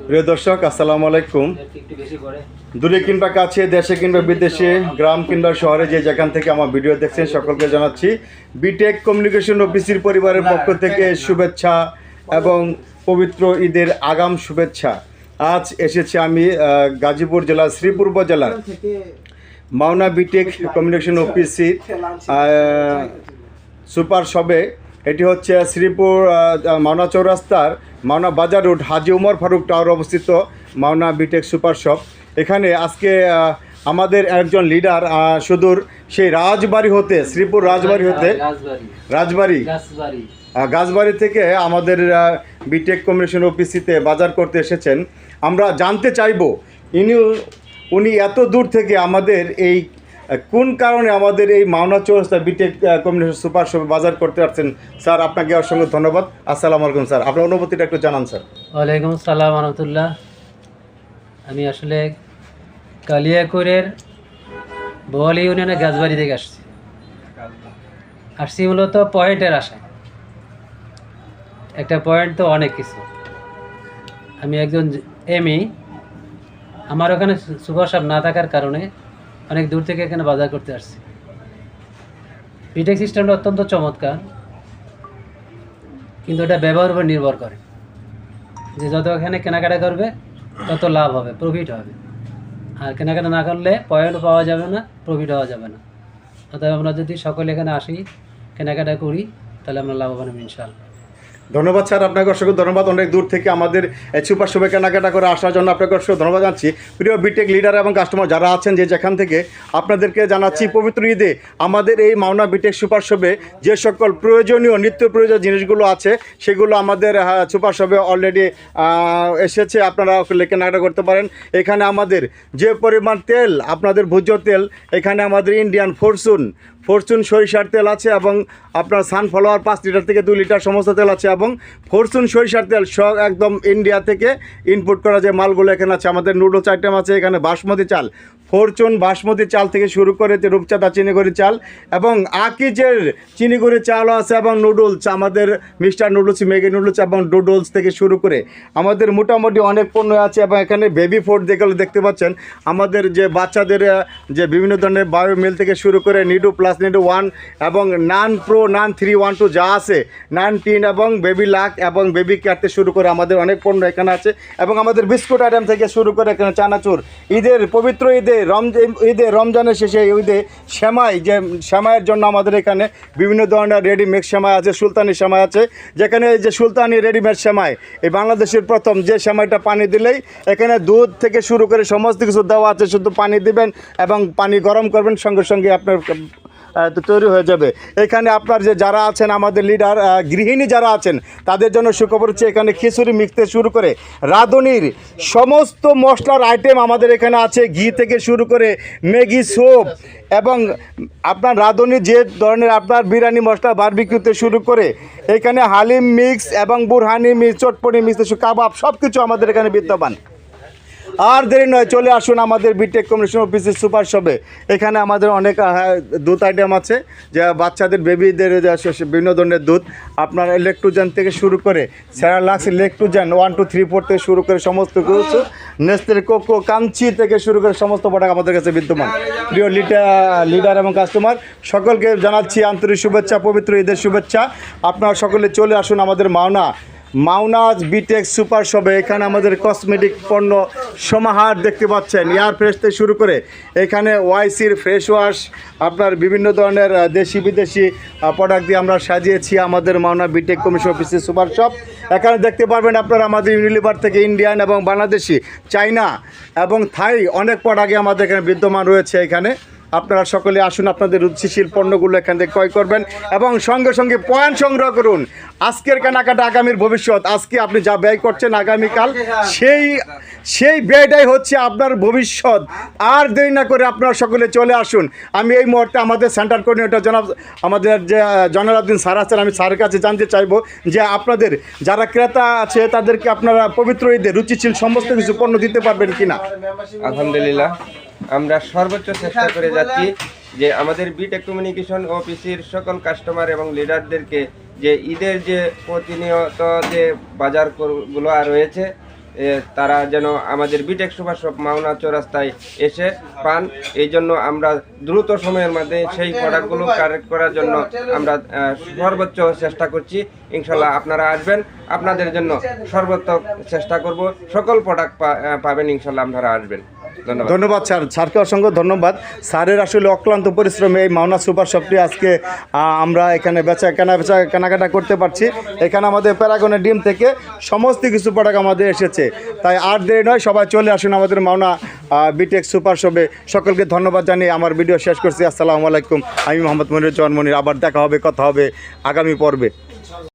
প্রিয় দর্শক, আসসালামু আলাইকুম। দূরে কিংবা কাছে, দেশে কিংবা বিদেশে, গ্রাম কিংবা শহরে যে যেখান থেকে আমার ভিডিও দেখছেন সকলকে জানাচ্ছি বিটেক কমিউনিকেশন অফিসের পরিবারের পক্ষ থেকে শুভেচ্ছা এবং পবিত্র ঈদের আগাম শুভেচ্ছা। আজ এসেছি আমি গাজীপুর জেলার শ্রীপুর উপজেলার মাওনা বিটেক কমিউনিকেশন অফিসের সুপার শপে। এটি হচ্ছে শ্রীপুর মাওনা চৌরাস্তার মাওনা বাজার রোড হাজি উমর ফারুক টাওয়ার অবস্থিত মাওনা বিটেক সুপার শপ। এখানে আজকে আমাদের একজন লিডার সুদূর সেই রাজবাড়ি হতে, শ্রীপুর রাজবাড়ি হতে, গাছবাড়ি থেকে আমাদের বিটেক কমিউনিকেশন অফিসিতে বাজার করতে এসেছেন। আমরা জানতে চাইব উনি এত দূর থেকে আমাদের এই কোন কারণে আমাদের এই মাওনা চৌরাস্তা বিটেক কমিউনিকেশন সুপার শপে বাজার করতে আসছেন। স্যার, আপনাকে অসংখ্য ধন্যবাদ। আসসালামু আলাইকুম স্যার, আপনার অনুভূতিটা একটু জানান স্যার। ওয়ালাইকুম আসসালাম রহমতুল্লাহ। আমি আসলে কালিয়াকৈরের বোয়ালি ইউনিয়নের গাছবাড়ি থেকে আসছি মূলত পয়েন্টের আশায়। একটা পয়েন্ট তো অনেক কিছু। আমি একজন এমই, আমার ওখানে সুপার শপ না থাকার কারণে অনেক দূর থেকে এখানে বাজার করতে আসছি। বিটেক সিস্টেমটা অত্যন্ত চমৎকার, কিন্তু এটা ব্যবহার উপর নির্ভর করে যে যত এখানে কেনাকাটা করবে তত লাভ হবে, প্রফিট হবে। আর কেনাকাটা না করলে পয়েন্টও পাওয়া যাবে না, প্রফিট হওয়া যাবে না। অতএব আমরা যদি সকলে এখানে আসি, কেনাকাটা করি, তাহলে আমরা লাভবান হব ইনশাআল্লাহ। ধন্যবাদ স্যার, আপনাকে অসংখ্য ধন্যবাদ। অনেক দূর থেকে আমাদের সুপার শপে কেনাকাটা করে আসার জন্য আপনাকে অসংখ্য ধন্যবাদ জানাচ্ছি। প্রিয় বিটেক লিডার এবং কাস্টমার যারা আছেন যে যেখান থেকে, আপনাদেরকে জানাচ্ছি পবিত্র ঈদে আমাদের এই মাওনা বিটেক সুপার শপে যে সকল প্রয়োজনীয় নিত্য প্রয়োজনীয় জিনিসগুলো আছে সেগুলো আমাদের সুপার শপে অলরেডি এসেছে। আপনারা কেনাকাটা করতে পারেন। এখানে আমাদের যে পরিমাণ তেল, আপনাদের ভোজ্য তেল, এখানে আমাদের ইন্ডিয়ান ফরচুন সরিষার তেল আছে এবং আপনার সানফ্লাওয়ার 5 লিটার থেকে 2 লিটার সমস্ত তেল আছে এবং ফরচুন সরিষার তেল সব একদম ইন্ডিয়া থেকে ইনপুট করা যে মালগুলো এখানে আছে। আমাদের নুডলস আইটেম আছে এখানে, বাসমতি চাল, ফরচুন বাসমতি চাল থেকে শুরু করে যে রূপচাঁদা চিনিগুড়ি চাল এবং আকিজের চিনিগুড়ি চালও আছে এবং নুডলস, আমাদের মিস্টার নুডলস, ম্যাগি নুডলস এবং ডুডলস থেকে শুরু করে আমাদের মোটামুটি অনেক পণ্য আছে। এবং এখানে বেবি ফুড দেখতে পাচ্ছেন, আমাদের যে বাচ্চাদের যে বিভিন্ন ধরনের বায়ো মিল থেকে শুরু করে নিডু প্লাস নিডু 1 এবং নান প্রো, নান 3, 1, 2 যা আছে, নান টিন এবং বেবি লাক এবং বেবি ক্যাটতে শুরু করে আমাদের অনেক পণ্য এখানে আছে। এবং আমাদের বিস্কুট আইটেম থেকে শুরু করে এখানে চানাচুর, ঈদের পবিত্র ঈদে রমজানের শেষে ঈদে সেমাই, যে সেমাইয়ের জন্য আমাদের এখানে বিভিন্ন ধরনের রেডিমেড সেমাই আছে, সুলতানি সেমাই আছে। যেখানে এই যে সুলতানি রেডিমেড সেমাই, এই বাংলাদেশের প্রথম যে সেমাইটা পানি দিলেই এখানে দুধ থেকে শুরু করে সমস্ত কিছু দেওয়া আছে, শুধু পানি দিবেন এবং পানি গরম করবেন, সঙ্গে সঙ্গে আপনার তৈরি হয়ে যাবে। এখানে আপনার যে যারা আছেন আমাদের লিডার গৃহিণী যারা আছেন তাদের জন্য সুখবর হচ্ছে এখানে খিচুড়ি মিক্স থেকে শুরু করে রাঁধুনির সমস্ত মশলার আইটেম আমাদের এখানে আছে, ঘি থেকে শুরু করে ম্যাগি স্যুপ এবং আপনার রাঁধুনির যে ধরনের আপনার বিরিয়ানি মশলা বারবিকিউতে শুরু করে এখানে হালিম মিক্স এবং বুরহানি মিক্স, চটপটি মিক্স, কাবাব সব কিছু আমাদের এখানে বিদ্যমান। আর দেরি নয়, চলে আসুন আমাদের বিটেক কমিউনিকেশন অফিসের সুপার শপে। এখানে আমাদের অনেক দুধ আইটেম আছে, যা বাচ্চাদের বেবিদের বিভিন্ন ধরনের দুধ, আপনার ইলেকট্রোজেন থেকে শুরু করে স্যারালাক্স, ইলেকট্রোজেন 1, 2, 3, 4 থেকে শুরু করে সমস্ত কিছু, নেস্টের কোকো, কাঞ্চি থেকে শুরু করে সমস্ত প্রোডাক্ট আমাদের কাছে বিদ্যমান। প্রিয় লিডার এবং কাস্টমার সকলকে জানাচ্ছি আন্তরিক শুভেচ্ছা, পবিত্র ঈদের শুভেচ্ছা। আপনারা সকলে চলে আসুন আমাদের মাওনা বিটেক সুপার শপে। এখানে আমাদের কসমেটিক পণ্য সমাহার দেখতে পাচ্ছেন, এয়ার ফ্রেশ থেকে শুরু করে এখানে ওয়াইসির ফ্রেশ ওয়াশ, আপনার বিভিন্ন ধরনের দেশি বিদেশি প্রোডাক্ট দিয়ে আমরা সাজিয়েছি আমাদের মাওনা বিটেক কমিউনিকেশন অফিসের সুপার শপ। এখানে দেখতে পারবেন আপনারা আমাদের ইউনিলিভার থেকে ইন্ডিয়ান এবং বাংলাদেশি, চাইনা এবং থাই অনেক প্রোডাক্ট আমাদের এখানে বিদ্যমান রয়েছে। এখানে আপনারা সকলে আসুন, আপনাদের রুচিশীল পণ্যগুলো এখান থেকে ক্রয় করবেন এবং সঙ্গে সঙ্গে পয়েন্ট সংগ্রহ করুন। আজকের কেনাকাটা আগামীর ভবিষ্যৎ। আজকে আপনি যা ব্যয় করছেন আগামীকাল সেই ব্যয়টাই হচ্ছে আপনার ভবিষ্যৎ। আর দেরি না করে আপনারা সকলে চলে আসুন। আমি এই মুহূর্তে আমাদের সেন্টার কোঅর্ডিনেটর আমাদের যে জয়নাল স্যার আছেন, আমি স্যারের কাছে জানতে চাইবো যে আপনাদের যারা ক্রেতা আছে তাদেরকে আপনারা পবিত্র ঈদে রুচিশীল সমস্ত কিছু পণ্য দিতে পারবেন কিনা। আলহামদুলিল্লাহ, আমরা সর্বোচ্চ চেষ্টা করে যাচ্ছি যে আমাদের বিটেক কমিউনিকেশন অফিসের সকল কাস্টমার এবং লিডারদেরকে যে ঈদের যে প্রতিনিয়ত যে বাজারগুলো রয়েছে তারা যেন আমাদের বিটেক সুপার শপ মাওনা চৌরাস্তায় এসে পান। এই জন্য আমরা দ্রুত সময়ের মধ্যে সেই প্রোডাক্টগুলো কালেক্ট করার জন্য আমরা সর্বোচ্চ চেষ্টা করছি। ইনশাল্লাহ আপনারা আসবেন, আপনাদের জন্য সর্বোত্তম চেষ্টা করব, সকল প্রোডাক্ট পাবেন ইনশাল্লাহ, আপনারা আসবেন। ধন্যবাদ। ধন্যবাদ স্যার, স্যারকে অসংখ্য ধন্যবাদ। স্যারের আসলে অক্লান্ত পরিশ্রমে এই মাওনা সুপার শপটি আজকে আমরা এখানে কেনাকাটা করতে পারছি। এখানে আমাদের প্যারাগনের ডিম থেকে সমস্ত কিছু প্রোডাক্ট আমাদের এসেছে। তাই আর দেরি নয়, সবাই চলে আসুন আমাদের মাওনা বিটেক সুপার শপে। সকলকে ধন্যবাদ জানিয়ে আমার ভিডিও শেষ করছি। আসসালামু আলাইকুম। আমি মোহাম্মদ মনিরুজ্জামান মনির। আবার দেখা হবে, কথা হবে আগামী পর্বে।